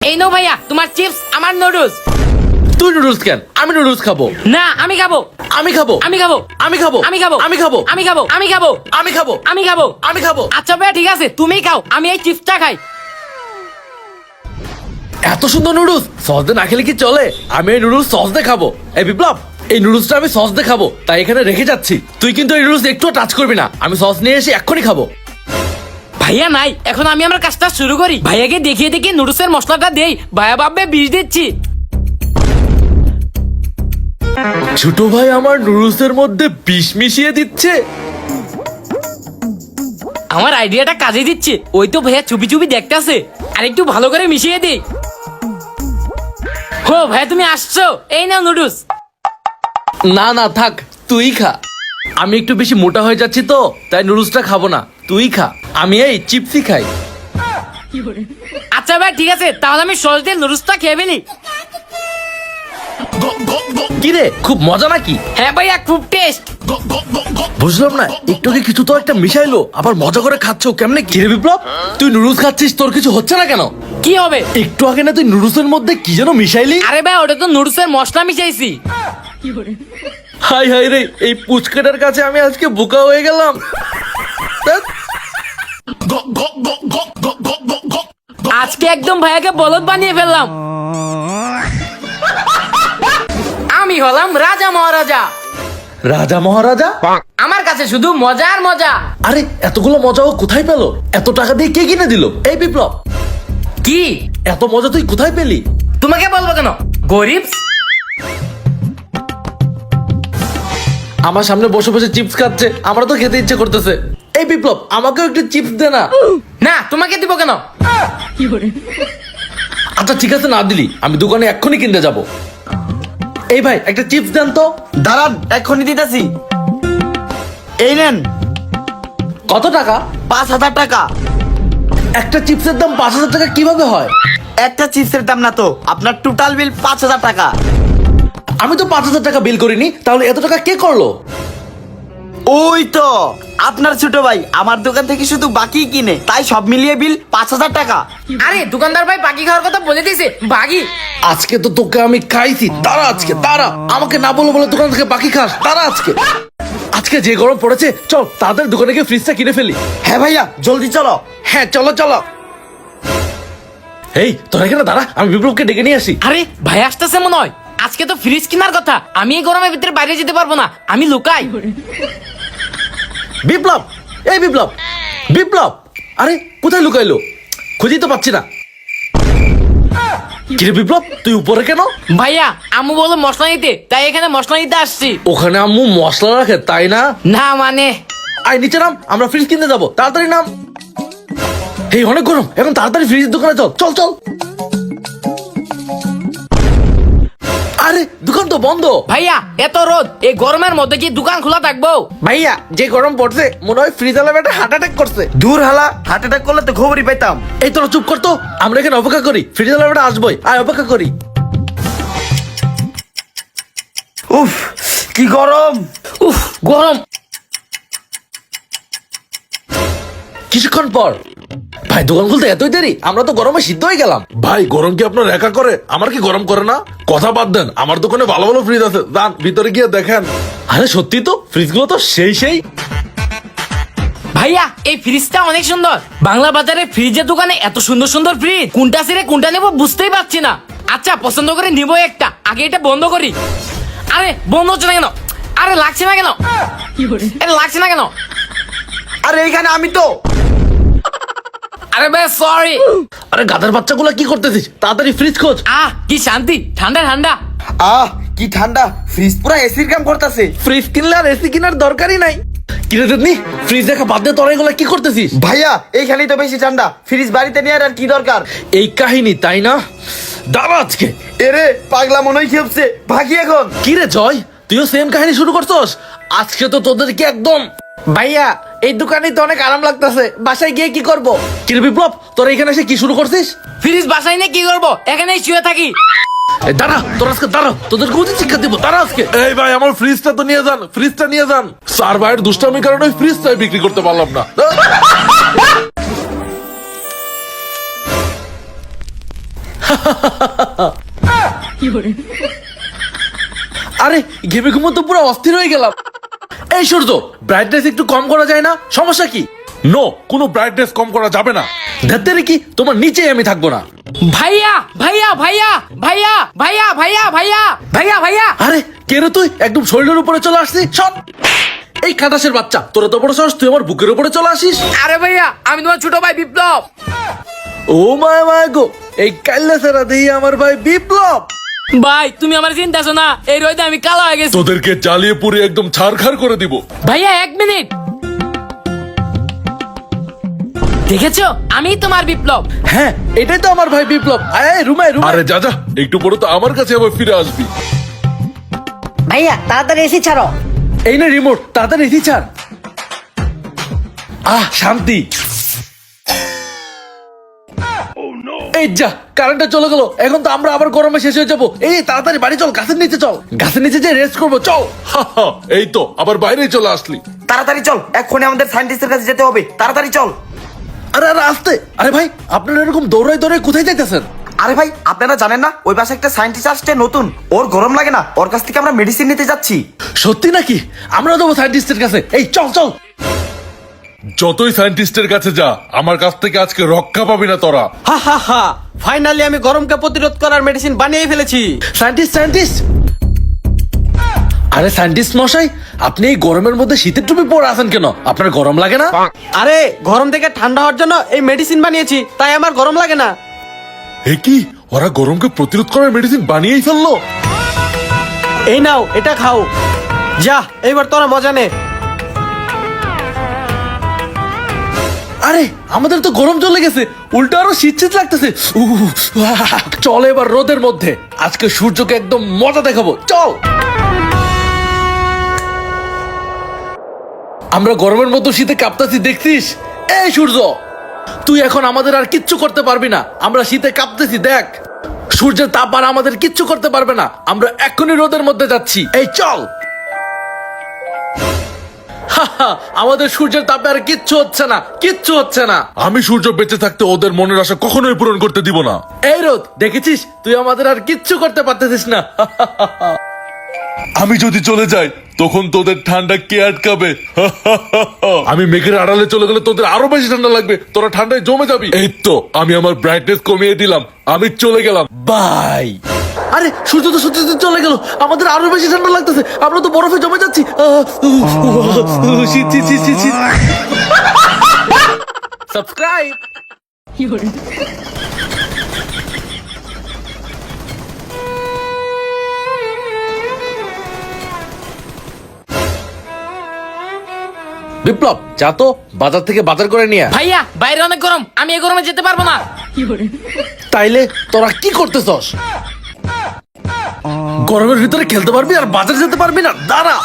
এই নাও ভাইয়া তোমার চিপস, আমার নুডলস। তুই নুডলস কেন? আমি নুডলস খাবো। না আমি খাবো। আমি খাবো। আমি খাবো। আমি খাবো। আমি খাবো। আমি খাবো। আমি খাবো। আমি খাবো। আমি খাবো। আমি খাবো। আমি খাবো। আচ্ছা ভাইয়া ঠিক আছে, তুমি খাও, আমি এই চিপসটা খাই। এত সুন্দর নুডলস সস দিয়ে না খেলে কি চলে? আমি এই নুডলস সস দিয়ে খাবো। এই বিপ্লব, এই নুডলসটা আমি সস দিয়ে খাবো, তাই এখানে রেখে যাচ্ছি। তুই কিন্তু এই নুডলস একটু টাচ করবি না, আমি সস নিয়ে এসে এক্ষুনি খাবো। ভাইয়া নাই, এখন আমি আমার কাজটা শুরু করি। ভাইয়াকে দেখিয়ে দেখিয়ে নুডলসের মশলাটা দেই, ভাইয়া ভাববে বিষ দিচ্ছি। ছোট ভাই আমার নুডলসের মধ্যে বিষ মিশিয়ে দিচ্ছে। আমার আইডিয়াটা কাজে দিচ্ছে। ওই তো ভাইয়া চুপি চুপি দেখতেছে, আর একটু ভালো করে মিশিয়ে দিই। হো ভাইয়া তুমি আসছো, এই নাও নুডলস। না না থাক, তুই খা। আমি একটু বেশি মোটা হয়ে যাচ্ছি তো, তাই নুডলসটা খাবো না, তুই খা। আমি এই চিপসই খাই। আচ্ছা ভাই ঠিক আছে, তাহলে আমি সস দিয়ে নুডলসটা খেয়ে ফেলি। কিরে খুব মজা নাকি? হ্যাঁ ভাইয়া খুব টেস্ট। বুঝলাম না, একটু কি কিছু তো একটা মিশাইলো, আবার মজা করে খাচ্ছ কেমনে? কিরে বিপ্লব, তুই নুডলস খাচ্ছিস, তোর কিছু হচ্ছে না কেন? কি হবে? একটু আগে না তুই নুডলসের মধ্যে কি যেন মিশাইলি? আরে ভাই ওটা তো নুডলসের মশলা মিশাইছি। হাই হাই রে, এই পুচকাটার কাছে আমি আজকে বোকা হয়ে গেলাম। ধ্যাৎ। আজকে একদম ভাইয়াকে বলদ বানিয়ে ফেললাম। আমি হলাম রাজা মহারাজা। রাজা মহারাজা? আমার কাছে শুধু মজা আর মজা। আরে এতগুলো মজা ও কোথায় পেলো? এত টাকা দিয়ে কে কিনে দিল? এই বিপ্লব, কি এত মজা তুই কোথায় পেলি? তোমাকে বলবো কেন, গরিব। আমার সামনে বসে বসে চিপস খাচ্ছে, আমারও তো খেতে ইচ্ছে করতেছে। এই বিপ্লব, আমাকেও একটু চিপস দে না। না তোমাকে দিব কেন? আচ্ছা ঠিক আছে, না দিলি আমি দোকানে এক্ষুনি কিনতে যাব। এই ভাই একটা চিপস দেন তো। দাঁড়ান, এক্ষুনি দিতেছি। এই নেন কত টাকা? 5,000 টাকা। একটা চিপসের দাম 5,000 টাকা কিভাবে হয়? একটা চিপসের দাম না তো, আপনার টোটাল বিল 5,000 টাকা। আমি তো 5,000 টাকা বিল করিনি, তাহলে এত টাকা কে করলো? ওই তো আপনার ছোট ভাই আমার দোকান থেকে শুধু বাকি কিনে, তাই সব মিলিয়ে বিল 5,000 টাকা। আরে দোকানদার ভাই বাকি খাওয়ার কথা বলে দিয়েছে, বাকি। আজকে তো তোকে আমি খাইছি, দাঁড়া আজকে, দাঁড়া। আমাকে না বলে বলে দোকান থেকে বাকি খাস, দাঁড়া আজকে। আজকে যে গরম পড়েছে, চল তাদের দোকানে গিয়ে ফ্রিজটা কিনে ফেলি। হ্যাঁ ভাইয়া জলদি চলো। হ্যাঁ চলো চলো। এই তোরা এখানে দাঁড়া, আমি বিপ্লবকে ডেকে নিয়ে আসি। আরে ভাই আসতেছে মনে হয়। আজকে তো ফ্রিজ কেনার কথা, আমি এই গরমের ভিতরে বাইরে যেতে পারবো না, আমি লুকাই। বিপ্লব, এই বিপ্লব, বিপ্লব, আরে কোথায় লুকাইলো? খুঁজেই তো পাচ্ছি না। কিরে বিপ্লব, তুই উপরে কেন? ভাইয়া আম্মু বললো মশলা নিতে, তাই এখানে মশলা নিতে আসছি। ওখানে আম্মু মশলা রাখে তাই না? না মানে আয় নিচে নাম, আমরা ফ্রিজ কিনতে যাবো, তাড়াতাড়ি নাম। এই অনেক গরম, এখন তাড়াতাড়ি ফ্রিজের দোকানে চল, চল চল। আরে দোকান তো বন্ধ। ভাইয়া এত রোদ, এই গরমের মধ্যে কি দোকান খোলা থাকবো? ভাইয়া যে গরম পড়ছে, মনে হয় ফ্রিজ আলা একটা হার্ট অ্যাটাক করছে। দূর হালা, হার্ট অ্যাটাক করলে তো খবরই পেতাম। এই তোরা চুপ করতো, আমরা এখানে অপেক্ষা করি, ফ্রিজ আলা একটা আসবোই, আয় অপেক্ষা করি। উফ কি গরম। উফ গরম। কিছুক্ষণ পর, ভাই দোকান খুলতে এতই দেরি, আমরা তো গরমে সিদ্ধ হয়ে গেলাম। ভাই গরম কি আপনার একা করে? আমার কি গরম করে না? কথা বাদ দেন, আমার দোকানে ভালো ভালো ফ্রিজ আছে, যান ভিতরে গিয়ে দেখেন। আরে সত্যি তো, ফ্রিজগুলো তো সেই সেই। ভাইয়া এই ফ্রিজটা অনেক সুন্দর। বাংলা বাজারে ফ্রিজের দোকানে এত সুন্দর সুন্দর ফ্রিজ, কোনটা ছেড়ে কোনটা নেবো বুঝতেই পারছি না। আচ্ছা পছন্দ করে নিবো একটা, আগে এটা বন্ধ করি। আরে বন্ধ হচ্ছে না কেন? আরে লাগছে না কেন? আরে লাগছে না কেন? আরে এইখানে আমি তো। আরে ভাই সরি। আরে গাধার বাচ্চাগুলো কি করতেছিস? তাড়াতাড়ি ফ্রিজ খোঁজ। কি শান্তি, ঠান্ডা ঠান্ডা। কি ঠান্ডা, ফ্রিজ পুরো এসির কাম করতেছে। ফ্রিজ কিনলে আর এসি কেনার দরকারই নাই। কিনে দেননি ফ্রিজ দেখা বাদ দিয়ে, তোরা এগুলো কি করতেছিস? ভাইয়া এইখানেই তো বেশি ঠান্ডা, ফ্রিজ বাড়িতে নিয়ে আর কি দরকার। এই কাহিনী তাই না? দাঁড়া আজকে। এরে পাগলা মনে হয় খেপছে, ভাগি এখন। কি রে জয়, তুইও সেম কাহিনী শুরু করছস? আজকে তো তোদেরকে একদম। ভাইয়া এই দোকানে তো অনেক আরাম লাগতেছে, বাসায় গিয়ে কি করব? কি রে বিপ্লব, তোরা এখানে এসে কি শুরু করছিস? ফ্রিজ বাসায় নিয়ে কি করবো, এখানেই শুয়ে থাকি। এই দাঁড়া, তোরা আজকে দাঁড়া, তোদেরকে উচিত শিক্ষা দিব, দাঁড়া আজকে। এই ভাই আমার ফ্রিজটা তো নিয়ে যান, ফ্রিজটা নিয়ে যান। স্যার ভাইয়ের দুষ্টামির কারণে ফ্রিজটাই বিক্রি করতে পারলাম না। আরে ঘেমে ঘুমো তো পুরো অস্থির হয়ে গেলাম। এই সূর্য, ব্রাইটনেস একটু কম করা যায় না? সমস্যা কি? নো, কোনো ব্রাইটনেস কম করা যাবে না। ধাত্তেরে কি, তোমার নিচেই আমি থাকবো না। ভাইয়া ভাইয়া ভাইয়া ভাইয়া ভাইয়া ভাইয়া ভাইয়া ভাইয়া ভাইয়া আরে কে রে তুই? একদম শরীরের উপরে চলে আসছিস। সব এই খাটাসের বাচ্চা, তোরা তো বড় সাহস, তুই আমার বুকের উপরে চলে আসিস। আরে ভাইয়া, আমি তোমার ছোট ভাই বিপ্লব। ও মায়া মায়া গো, এই কাল্লা সারা দেই আমার ভাই বিপ্লব। ভাই তুমি আমার চিন্তাছো না, এই রোদে আমি কালো হয়ে গেছি। তোদেরকে জ্বালিয়ে পুড়ে একদম ছারখার করে দিব। ভাইয়া 1 মিনিট, দেখেছো আমি তোমার বিপ্লব। হ্যাঁ, এটাই তো আমার ভাই বিপ্লব। আয় রুমায় রুমায়। আরে যা যা, একটু পরে তো আমার কাছে আবার ফিরে আসবি। ভাইয়া তাড়াতাড়ি এসি ছাড়ো। এই না রিমোট, তাড়াতাড়ি এসি ছাড়। শান্তি। এই যা, কারেন্টটা চলে গেল। এখন তো আমরা আবার গরমে শেষ হয়ে যাবো। এই তাড়াতাড়ি বাড়ি চল, গাছের নিচে চল। গাছের নিচে যে রেস্ট করবো, চল। হা, হা, এই তো আবার বাইরে চলে আসলি। তাড়াতাড়ি চল, এক্ষুনি আমাদের সায়েন্টিস্টের কাছে যেতে হবে, তাড়াতাড়ি চল। আরে আরে আস্তে। আরে ভাই, আপনারা এরকম দৌড়াই দৌড়াই কোথায় যাইতেছেন? আরে ভাই, আপনারা জানেন না ওই পাশে একটা সায়েন্টিস্ট আসছে নতুন, ওর গরম লাগে না, ওর কাছ থেকে আমরা মেডিসিন নিতে যাচ্ছি। সত্যি নাকি? আমরা যাবো সায়েন্টিস্টের কাছে। এই চল চল। যতই সায়েন্টিস্টের কাছে যা, আমার কাছ থেকে আজকে রক্ষা পাবি না তোরা। হা হা হা, ফাইনালি আমি গরমকে প্রতিরোধ করার মেডিসিন বানিয়ে ফেলেছি। Scientist scientist. আরে সায়েন্টিস্ট মশাই, আপনি এই গরমের মধ্যে শীতের টুপি পরে আছেন কেন? আপনার গরম লাগে না? আরে গরম থেকে ঠান্ডা হওয়ার জন্য এই মেডিসিন বানিয়েছি, তাই আমার গরম লাগে না। এ কি, ওরা গরমকে প্রতিরোধ করার মেডিসিন বানিয়েই ফেললো? এই নাও, এটা খাও। যা, এইবার তোরা মজা নে। আরে আমাদের তো গরম চলে গেছে, উল্টো আরো শীত শীত লাগতেছে। চল এবার রোদের মধ্যে, আজকে সূর্যকে একদম মজা দেখাবো। চল। আমরা গরমের মতো শীতে কাঁপতাছি, দেখছিস? এই সূর্য, তুই এখন আমাদের আর কিচ্ছু করতে পারবি না। আমরা শীতে কাঁপতেছি, দেখ। সূর্যের তাপ আর আমাদের কিচ্ছু করতে পারবে না। আমরা এখনই রোদের মধ্যে যাচ্ছি। এই চল। আমাদের সূর্যের তাপে আর কিচ্ছু হচ্ছে না, কিচ্ছু হচ্ছে না। আমি সূর্য বেঁচে থাকতে ওদের মনের আশা কখনোই পূরণ করতে দিব না। এই রোদ, দেখেছিস? তুই আমাদের আর কিচ্ছু করতে পারতেছিস না। আমি যদি চলে যাই, তখন তোদের ঠান্ডা কে আটকাবে? আমি মেঘের আড়ালে চলে গেলে তোদের আরো বেশি ঠান্ডা লাগবে, তোরা ঠান্ডায় জমে যাবি। এই তো আমি আমার ব্রাইটনেস কমিয়ে দিলাম, আমি চলে গেলাম, বাই। আরে সূর্য তো সত্যি সত্যি চলে গেল, আমাদের আরো বেশি ঠান্ডা লাগতেছে। আমরা তো বরফে জমে যাচ্ছি। সাবস্ক্রাইব। বিপ্লব, যা তো বাজার থেকে বাজার করে নিয়ে আয়। ভাইয়া বাইরে অনেক গরম, আমি এই গরমে যেতে পারবো না। তাইলে তোরা কি করতেছস? গরমের ভিতরে খেলতে পারবি আর বাজার যেতে পারবি না? দাঁড়া।